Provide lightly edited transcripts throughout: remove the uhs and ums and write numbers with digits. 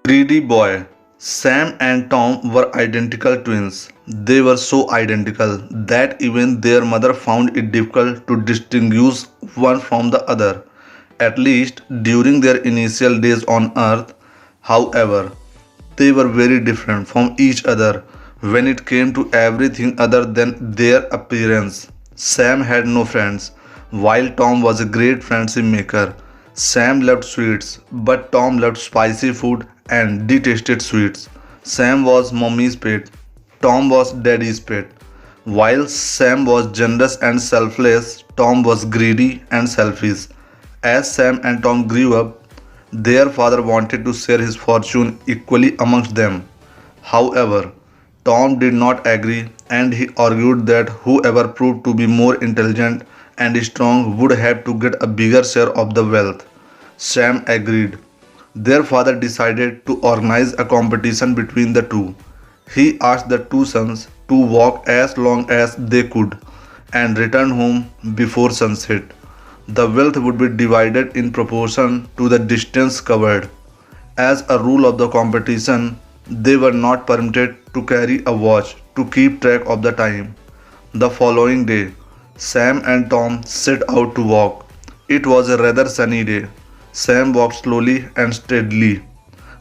Greedy boy. Sam and Tom were identical twins. They were so identical that even their mother found it difficult to distinguish one from the other, at least during their initial days on Earth. However, they were very different from each other when it came to everything other than their appearance. Sam had no friends, while Tom was a great friendship maker. Sam loved sweets, but Tom loved spicy food and detested sweets. Sam was mommy's pet, Tom was daddy's pet. While Sam was generous and selfless, Tom was greedy and selfish. As Sam and Tom grew up, their father wanted to share his fortune equally amongst them. However, Tom did not agree and he argued that whoever proved to be more intelligent and strong would have to get a bigger share of the wealth. Sam agreed. Their father decided to organize a competition between the two. He asked the two sons to walk as long as they could and return home before sunset. The wealth would be divided in proportion to the distance covered. As a rule of the competition, they were not permitted to carry a watch to keep track of the time. The following day, Sam and Tom set out to walk. It was a rather sunny day. Sam walked slowly and steadily,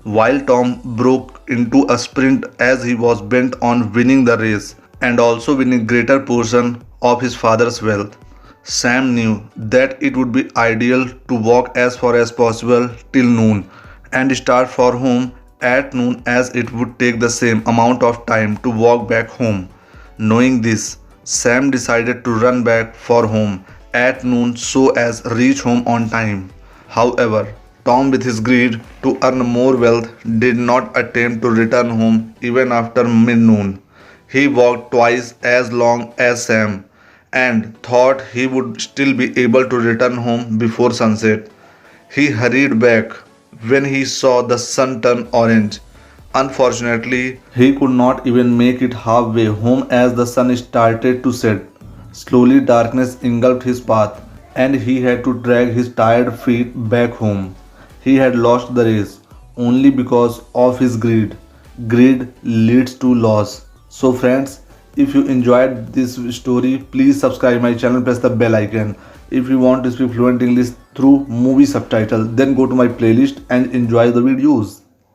while Tom broke into a sprint as he was bent on winning the race and also winning greater portion of his father's wealth. Sam knew that it would be ideal to walk as far as possible till noon and start for home at noon as it would take the same amount of time to walk back home. Knowing this, Sam decided to run back for home at noon so as reach home on time. However, Tom with his greed to earn more wealth did not attempt to return home even after mid-noon. He walked twice as long as Sam and thought he would still be able to return home before sunset. He hurried back when he saw the sun turn orange. Unfortunately, he could not even make it halfway home as the sun started to set. Slowly, darkness engulfed his path, and he had to drag his tired feet back home. He had lost the race only because of his greed. Greed leads to loss. So, friends, if you enjoyed this story, please subscribe my channel, press the bell icon. If you want to speak fluent English through movie subtitle, then go to my playlist and enjoy the videos.